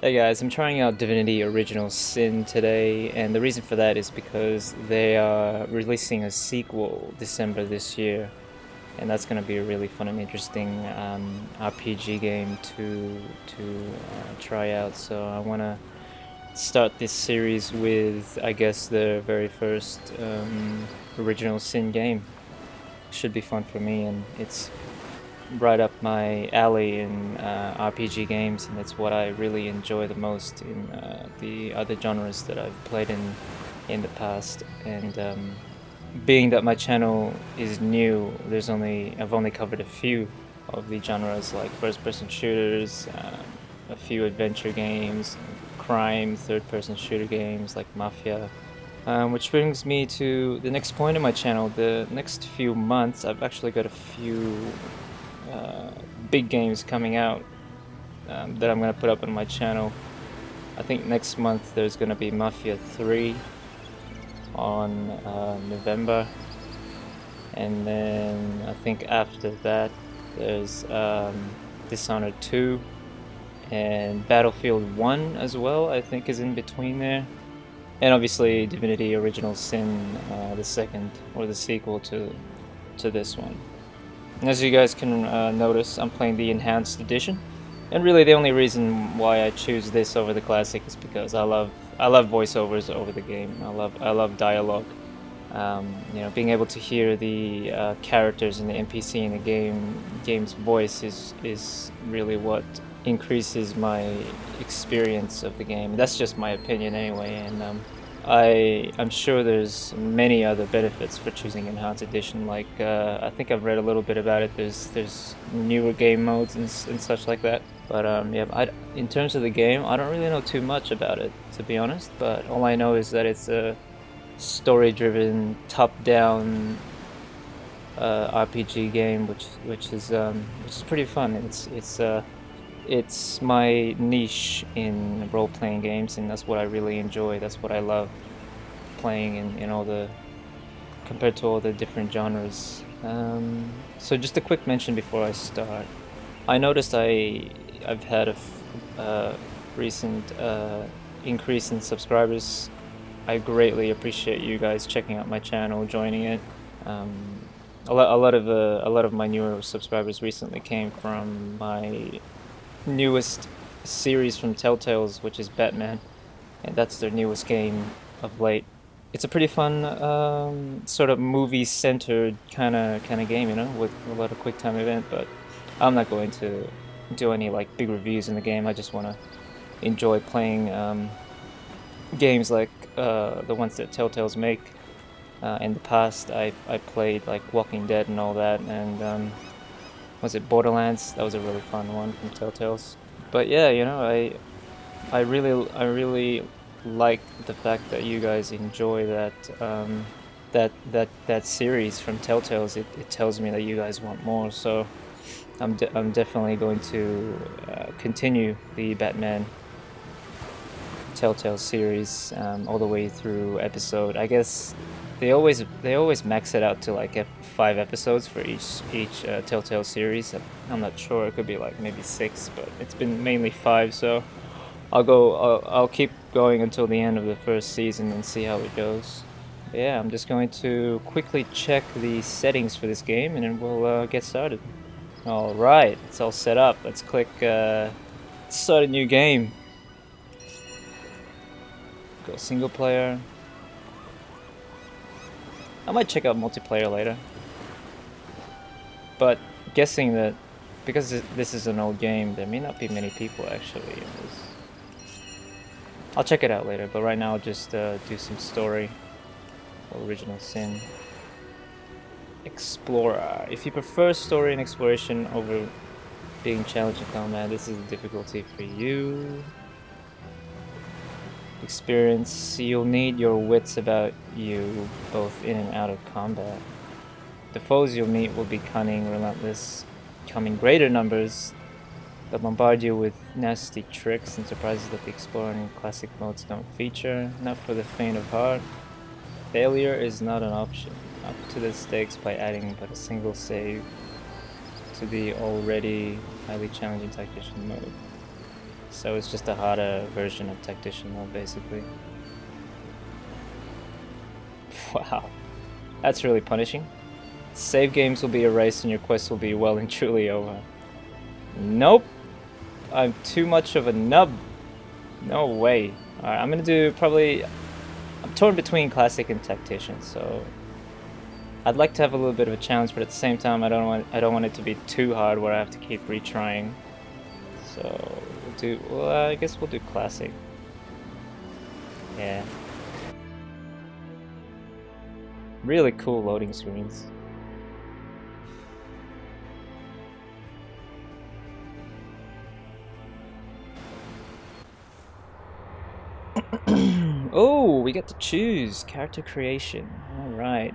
Hey guys, I'm trying out Divinity Original Sin today, and the reason for that is because they are releasing a sequel December this year, and that's going to be a really fun and interesting RPG game to try out. So I want to start this series with, I guess, the very first Original Sin game. Should be fun for me, and it's right up my alley in RPG games, and it's what I really enjoy the most in the other genres that I've played in the past. And being that my channel is new, I've only covered a few of the genres, like first-person shooters, a few adventure games, crime, third-person shooter games like Mafia. Which brings me to the next point in my channel. The next few months, I've actually got a few big games coming out that I'm going to put up on my channel. I think next month there's going to be Mafia 3 on November, and then I think after that there's Dishonored 2 and Battlefield 1 as well, I think is in between there. And obviously Divinity Original Sin, the second, or the sequel to this one. And as you guys can notice, I'm playing the Enhanced Edition. And really the only reason why I choose this over the Classic is because I love voiceovers over the game. I love dialogue. You know, being able to hear the characters and the NPC in the game's voice is really what increases my experience of the game. That's just my opinion anyway, and I'm sure there's many other benefits for choosing Enhanced Edition. Like I think I've read a little bit about it. There's newer game modes and such like that. But yeah, in terms of the game, I don't really know too much about it, to be honest. But all I know is that it's a story-driven, top-down RPG game, which is pretty fun. It's my niche in role-playing games, and that's what I really enjoy. That's what I love playing in all the, compared to all the different genres. So just a quick mention before I start. I noticed I've had a recent increase in subscribers. I greatly appreciate you guys checking out my channel, joining it. A lot of my newer subscribers recently came from my newest series from Telltale's, which is Batman, and that's their newest game of late. It's a pretty fun sort of movie-centered kind of game, you know, with a lot of quick-time event. But I'm not going to do any like big reviews in the game. I just want to enjoy playing games like the ones that Telltale's make. In the past, I played like Walking Dead and all that, and was it Borderlands? That was a really fun one from Telltale's. But yeah, you know, I really like the fact that you guys enjoy that series from Telltale's. It tells me that you guys want more. So I'm definitely going to continue the Batman Telltale series all the way through episode. I guess they always max it out to like 5 episodes for each Telltale series. I'm not sure. It could be like maybe 6, but it's been mainly 5. So I'll keep going until the end of the first season and see how it goes. But yeah, I'm just going to quickly check the settings for this game, and then we'll get started. All right, it's all set up. Let's click start a new game. Go single player. I might check out multiplayer later, but guessing that because this is an old game, there may not be many people actually in this. I'll check it out later, but right now I'll just do some story. Original Sin. Explorer. If you prefer story and exploration over being challenging combat, this is the difficulty for you. Experience. You'll need your wits about you, both in and out of combat. The foes you'll meet will be cunning, relentless, come in greater numbers. They'll bombard you with nasty tricks and surprises that the Explorer and Classic modes don't feature. Not for the faint of heart. Failure is not an option. Up to the stakes by adding but a single save to the already highly challenging tactician mode. So it's just a harder version of Tactician mode, basically. Wow, that's really punishing. Save games will be erased and your quest will be well and truly over. Nope, I'm too much of a nub. No way. Alright, I'm gonna do probably... I'm torn between Classic and Tactician, so... I'd like to have a little bit of a challenge, but at the same time I don't want it to be too hard where I have to keep retrying. So we'll do... well, I guess we'll do Classic. Yeah. Really cool loading screens. Oh, we get to choose character creation. Alright.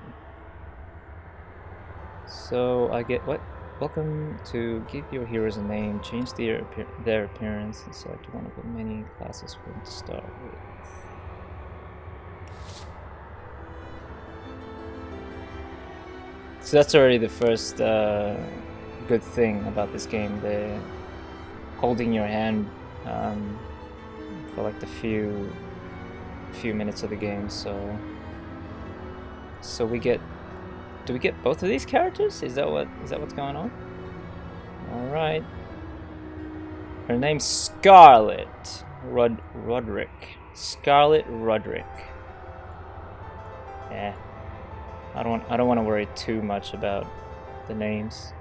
So I get what? Welcome to give your heroes a name, change their appearance, and select one of the many classes for them to start with. So that's already the first good thing about this game. The holding your hand for like the few minutes of the game. So we get. Do we get both of these characters? Is that what's going on? All right. Her name's Scarlet Roderick. Scarlet Roderick. Yeah. I don't want to worry too much about the names.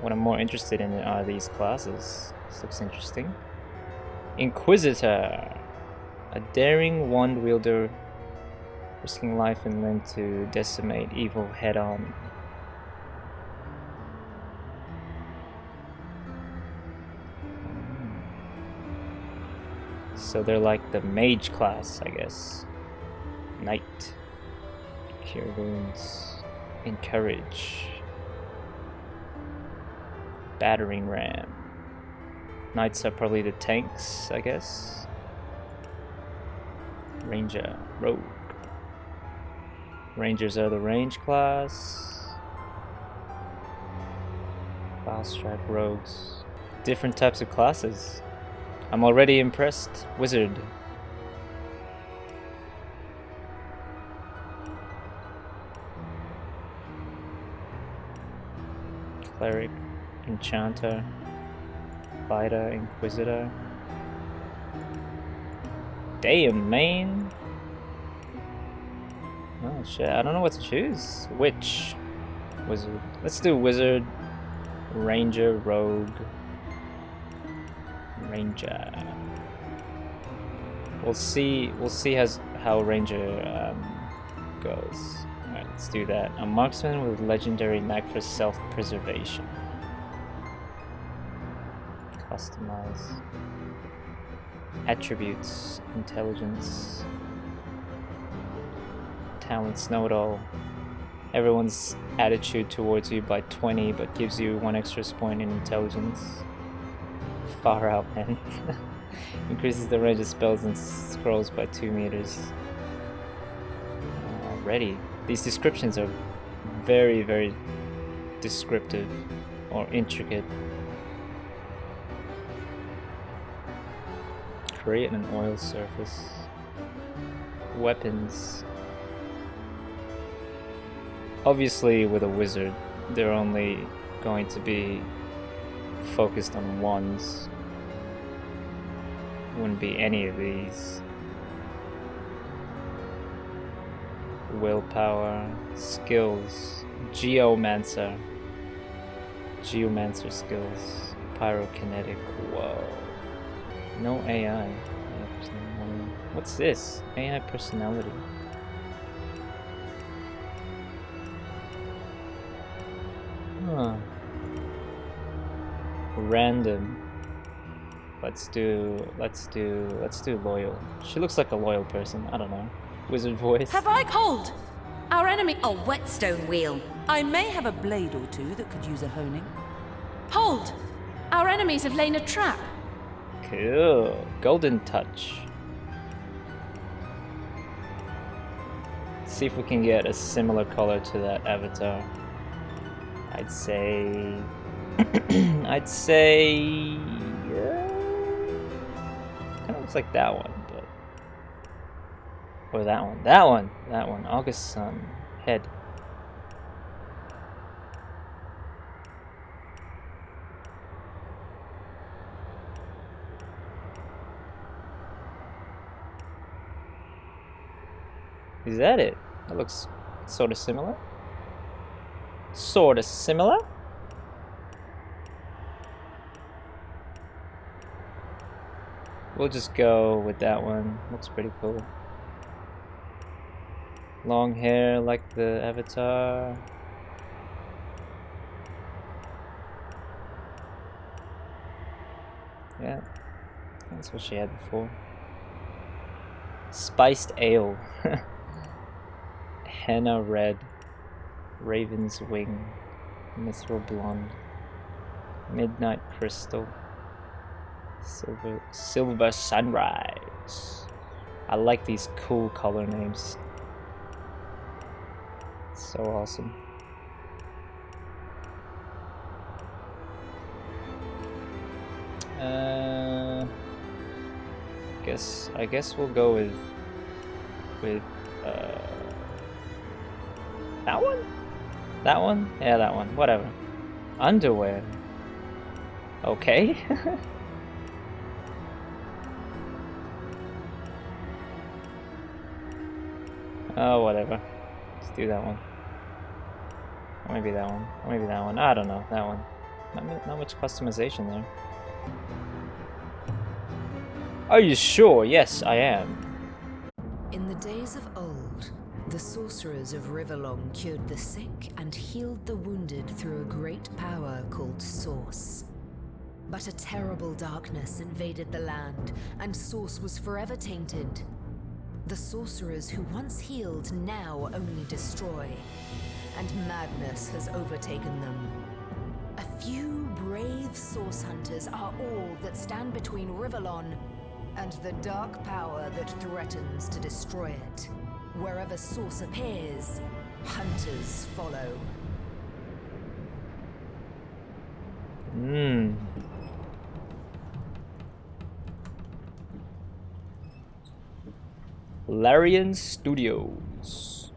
What I'm more interested in are these classes. This looks interesting. Inquisitor, a daring wand wielder, risking life and limb to decimate evil head-on. So they're like the mage class, I guess. Knight. Cure wounds. Encourage. Battering ram. Knights are probably the tanks, I guess. Ranger. Rogue. Rangers are the range class. Fast track rogues. Different types of classes. I'm already impressed. Wizard. Cleric. Enchanter. Fighter. Inquisitor. Damn, man. Oh shit, I don't know what to choose. Witch. Wizard. Let's do Wizard. Ranger. Rogue. Ranger. We'll see how Ranger goes. Alright, let's do that. A marksman with legendary knack for self-preservation. Customize. Attributes. Intelligence. Talents, know-it-all. Everyone's attitude towards you by 20, but gives you 1 extra point in intelligence. Far out, man. Increases the range of spells and scrolls by 2 meters. Alrighty. These descriptions are very, very descriptive or intricate. Create an oil surface. Weapons. Obviously, with a wizard, they're only going to be focused on ones. Wouldn't be any of these. Willpower, skills, Geomancer skills, Pyrokinetic. Whoa. No AI. What's this? AI personality. Huh. Random. Let's do loyal. She looks like a loyal person. I don't know. Wizard voice. Have I hold? Our enemy. A whetstone wheel. I may have a blade or two that could use a honing. Hold! Our enemies have laid a trap. Cool. Golden touch. Let's see if we can get a similar color to that avatar. I'd say Looks like that one, but... Or that one. That one! That one. August Sun. Head. Is that it? That looks sort of similar. Sort of similar? We'll just go with that one. Looks pretty cool. Long hair like the avatar. Yeah, that's what she had before. Spiced ale. Henna red. Raven's wing. Mithril blonde. Midnight crystal. Silver sunrise. I like these cool color names. So awesome. I guess we'll go with that one? That one? Yeah, that one. Whatever. Underwear. Okay. Oh, whatever. Let's do that one. Or maybe that one. Or maybe that one. I don't know. That one. Not much customization there. Are you sure? Yes, I am. In the days of old, the sorcerers of Riverlong cured the sick and healed the wounded through a great power called Source. But a terrible darkness invaded the land, and Source was forever tainted. The sorcerers who once healed now only destroy, and madness has overtaken them. A few brave Source hunters are all that stand between Riverlong and the dark power that threatens to destroy it. Wherever Source appears, hunters follow. Larian Studios.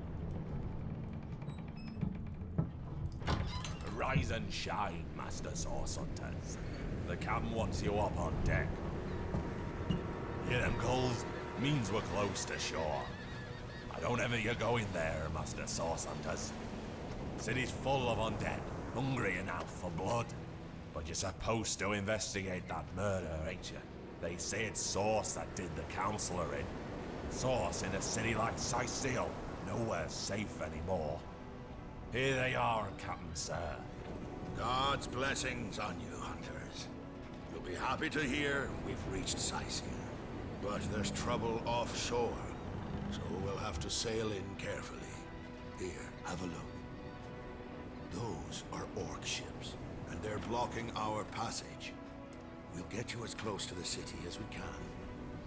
Rise and shine, Master Source Hunters. The Cam wants you up on deck. Hear them calls? Means we're close to shore. I don't ever you go in there, Master Source Hunters. City's full of undead, hungry enough for blood. But you're supposed to investigate that murder, ain't you? They say it's Source that did the Counselor in. Source in a city like Sicil, nowhere safe anymore. Here they are, Captain Sir. God's blessings on you, hunters. You'll be happy to hear we've reached Sicil. But there's trouble offshore, so we'll have to sail in carefully. Here, have a look. Those are orc ships, and they're blocking our passage. We'll get you as close to the city as we can,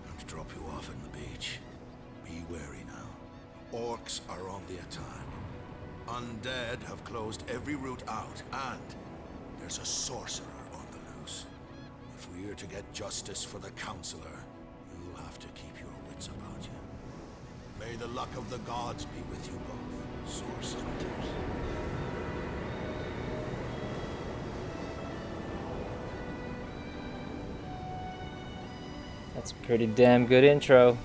and drop you off on the beach. Be wary now. Orcs are on the attack. Undead have closed every route out, and there's a sorcerer on the loose. If we're to get justice for the Counselor, you'll have to keep your wits about you. May the luck of the gods be with you both, Source Hunters. That's a pretty damn good intro.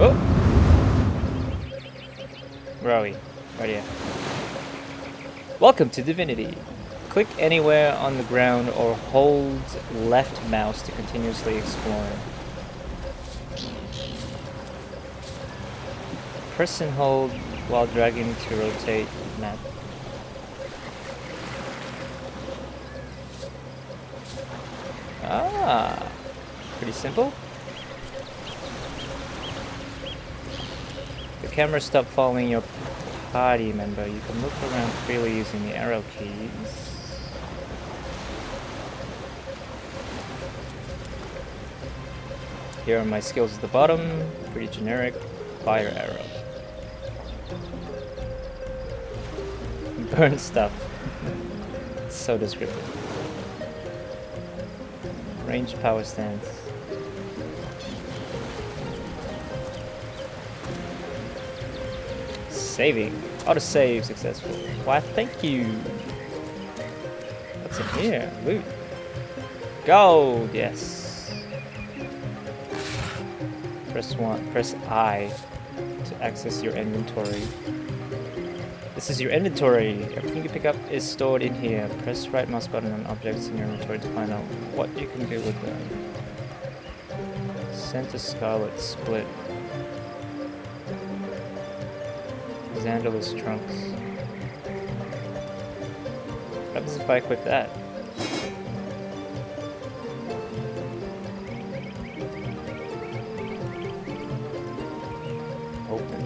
Oh! Where are we? Right here. Welcome to Divinity. Click anywhere on the ground or hold left mouse to continuously explore. Press and hold while dragging to rotate map. Ah, pretty simple. The camera stopped following your party member. You can look around freely using the arrow keys. Here are my skills at the bottom. Pretty generic. Fire arrow. Burn stuff. So descriptive. Range power stance. Saving. Autosave successful. Why, thank you. What's in here? Loot. Gold, yes. Press I to access your inventory. This is your inventory. Everything you pick up is stored in here. Press right mouse button on objects in your inventory to find out what you can do with them. Center Scarlet Split. Xandalus Trunks. What happens if I equip that? Open.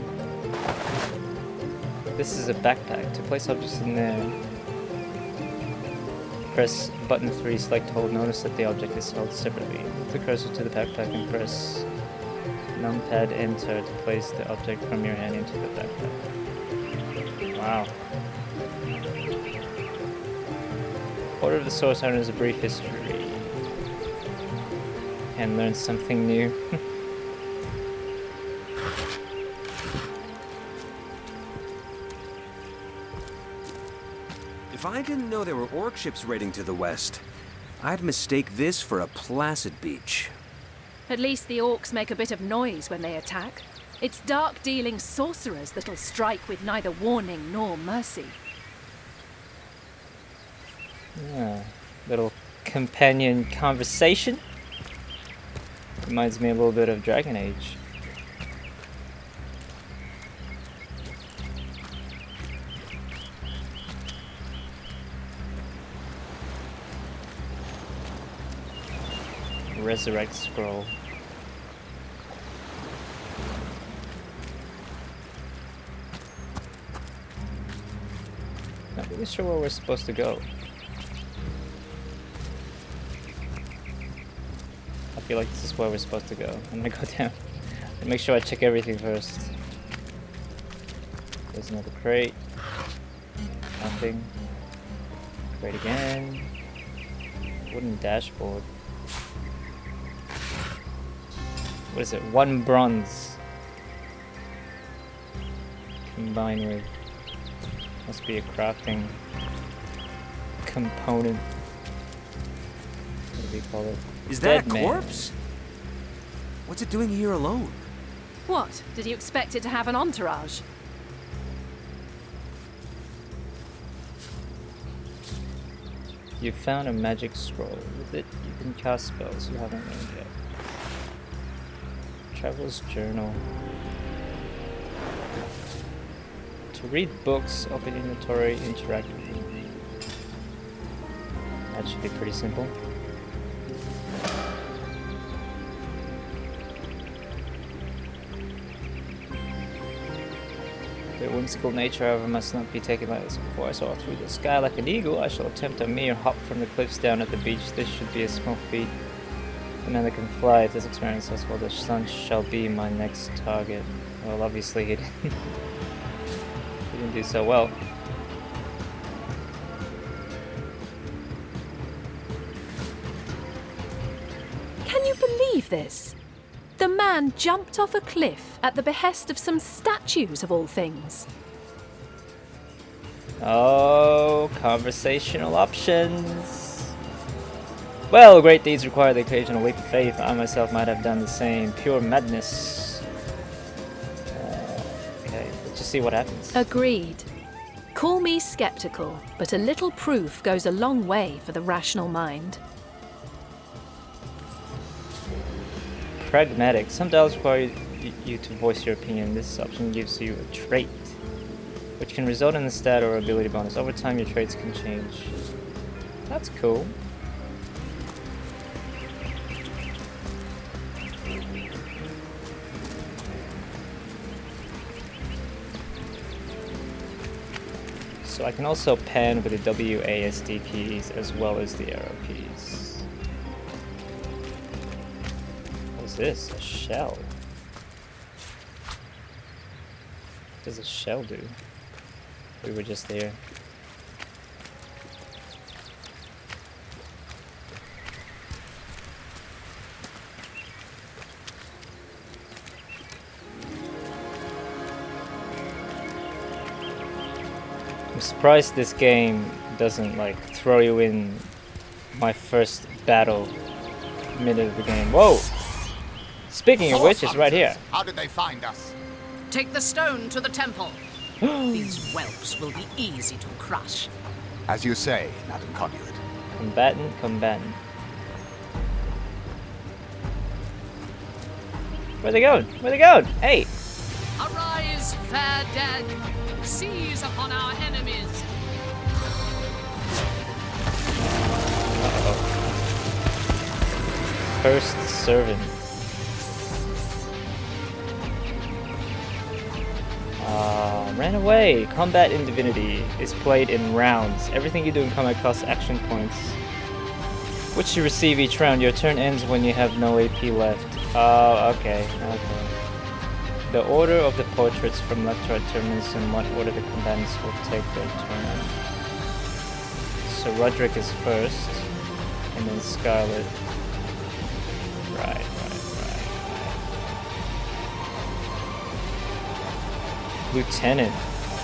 This is a backpack. To place objects in there, press button 3, select hold. Notice that the object is held separately. Move the cursor to the backpack and press numpad enter to place the object from your hand into the backpack. Wow. Order of the Source Hunter is a brief history. And learn something new. If I didn't know there were orc ships raiding to the west, I'd mistake this for a placid beach. At least the orcs make a bit of noise when they attack. It's dark-dealing sorcerers that'll strike with neither warning nor mercy. Yeah, little companion conversation. Reminds me a little bit of Dragon Age. Resurrect scroll. Not really sure where we're supposed to go. I feel like this is where we're supposed to go. I'm gonna go down and make sure I check everything first. There's another crate. Nothing. Crate again. Wooden dashboard. What is it? 1 bronze. Combined with... must be a crafting component. What do we call it? Is that Dead a man. corpse? What's it doing here alone? What? Did you expect it to have an entourage? You found a magic scroll. With it, you can cast spells you haven't learned yet. Traveler's Journal. To read books, open inventory, interact with them. That should be pretty simple. Their whimsical nature, however, must not be taken lightly. So before I soar through the sky like an eagle, I shall attempt a mere hop from the cliffs down at the beach. This should be a small feat. The man that can fly, if this experience as well, the sun shall be my next target. Well, obviously he didn't. He didn't do so well. Can you believe this? The man jumped off a cliff at the behest of some statues of all things. Oh, conversational options. Well, great deeds require the occasional leap of faith. I myself might have done the same. Pure madness. Okay, let's just see what happens. Agreed. Call me skeptical, but a little proof goes a long way for the rational mind. Pragmatic. Some dials require you to voice your opinion. This option gives you a trait, which can result in a stat or ability bonus. Over time, your traits can change. That's cool. So I can also pan with the WASD keys as well as the arrow keys. What's this? A shell. What does a shell do? We were just there. I'm surprised this game doesn't like throw you in my first battle minute of the game. Whoa! Speaking of which, it's right here. How did they find us? Take the stone to the temple. These whelps will be easy to crush. As you say, Madam Conduit. Combatant, combatant. Where they going? Where they going? Hey! Arise, fair dead. Seize upon our enemies. Cursed servant. Ran away. Combat in Divinity is played in rounds. Everything you do in combat costs action points, which you receive each round. Your turn ends when you have no AP left. Okay. The order of the portraits from left to right determines in what order the combatants will take their turn. So Roderick is first, and then Scarlet. Right. Lieutenant.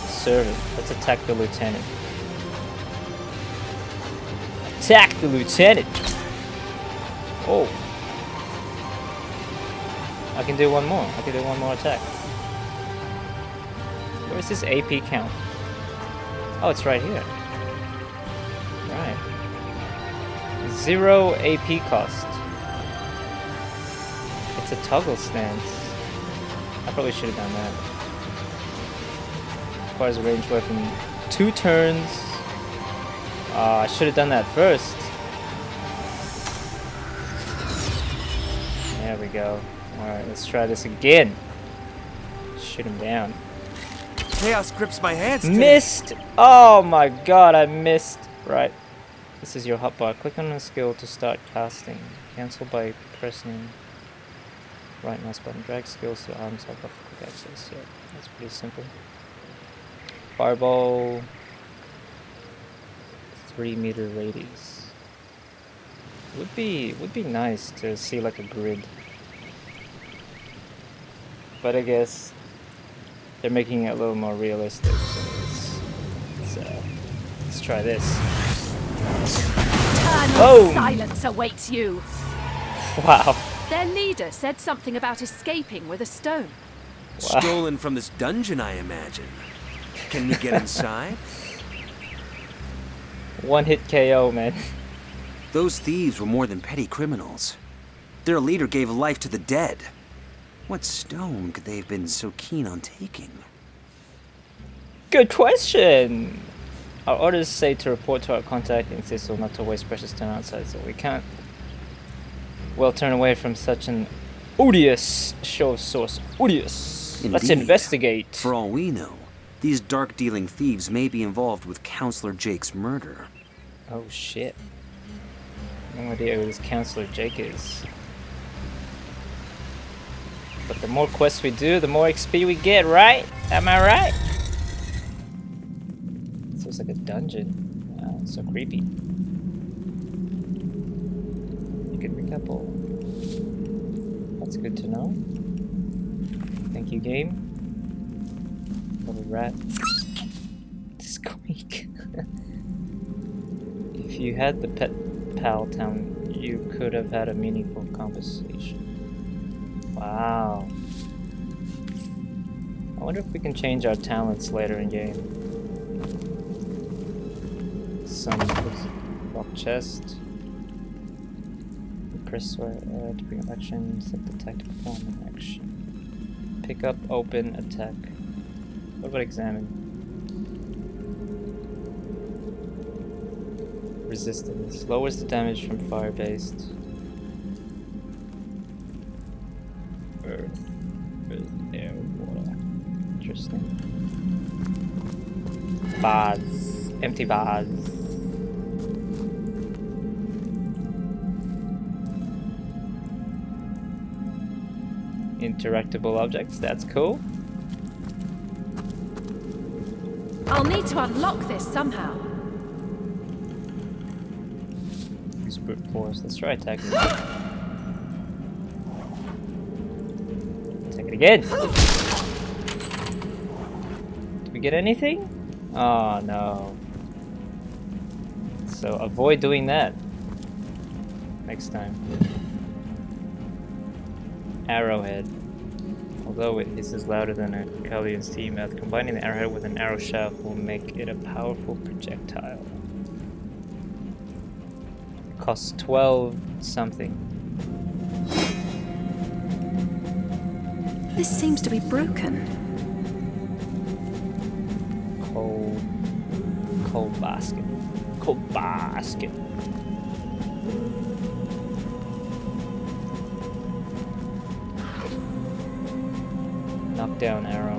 Servant. Let's attack the lieutenant. Attack the lieutenant! Oh. I can do one more. I can do one more attack. Where's this AP count? Oh, it's right here. Right. 0 AP cost. It's a toggle stance. I probably should have done that. Requires a ranged weapon. 2 turns. I should have done that first. There we go. Alright, let's try this again. Shoot him down. Chaos grips my hands today. Missed! Oh my god, I missed. Right. This is your hotbar. Click on a skill to start casting. Cancel by pressing right mouse button. Drag skills to arms up off quick access. Yeah, that's pretty simple. Fireball. 3-meter radius. Would be nice to see like a grid. But I guess they're making it a little more realistic, so let's try this. Eternal silence awaits you. Wow. Their leader said something about escaping with a stone. Wow. Stolen from this dungeon, I imagine. Can we get inside? One hit KO, man. Those thieves were more than petty criminals. Their leader gave life to the dead. What stone could they have been so keen on taking? Good question. Our orders say to report to our contact and insist not to waste precious time outside, so we can't well turn away from such an odious show of source. Odious. Indeed. Let's investigate. For all we know, these dark-dealing thieves may be involved with Counselor Jake's murder. Oh shit. No idea who this Counselor Jake is. But the more quests we do, the more XP we get, right? Am I right? This looks like a dungeon. Wow, it's so creepy. You can recouple. That's good to know. Thank you, game. Little rat. Squeak. If you had the pet pal town, you could have had a meaningful conversation. Wow. I wonder if we can change our talents later in game. Some rock chest. Press square to bring up action. Set the attack to perform an action. Pick up, open, attack. What about examine? Resistance. Lowers the damage from fire-based. Earth, air, water. Interesting. Bars. Empty bars. interactable objects. That's cool. I'll need to unlock this somehow. Use brute force. Let's try attacking. Attack it again. Did we get anything? Oh no. So avoid doing that next time. Arrowhead. Although it hisses louder than a Kalian's T-mouth, combining the arrowhead with an arrow shaft will make it a powerful projectile. It costs 12 something. This seems to be broken. Coal basket. Coal basket. Knockdown arrow.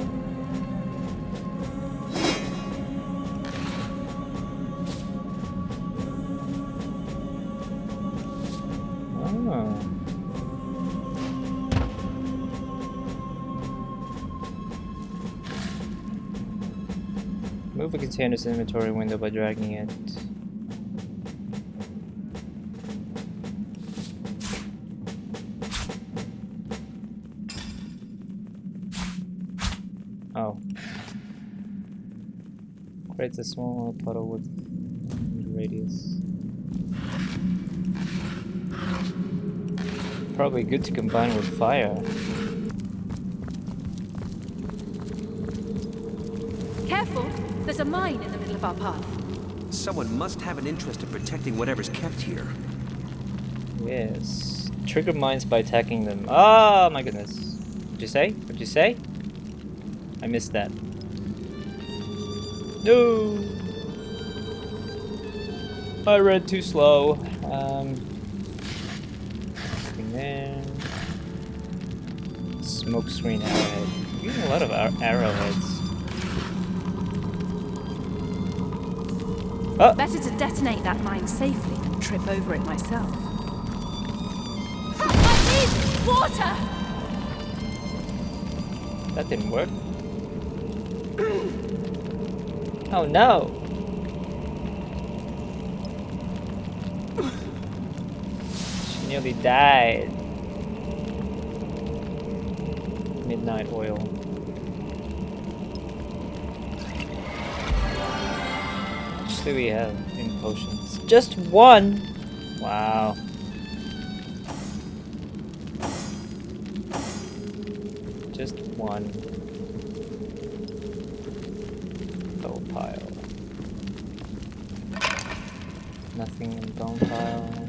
Oh. Move a container's inventory window by dragging it. Oh. Creates a small puddle with radius. Probably good to combine with fire. Careful! There's a mine in the middle of our path. Someone must have an interest in protecting whatever's kept here. Yes. Trigger mines by attacking them. Oh my goodness. What'd you say? What'd you say? I missed that. No! I read too slow. Nothing there. Smoke screen arrowhead. We're getting a lot of arrowheads. Oh! Better to detonate that mine safely than trip over it myself. I need water! That didn't work. Oh no! She nearly died. Midnight oil. How much do we have in potions? Just one! Wow. Just one. Pile. Nothing in bone pile.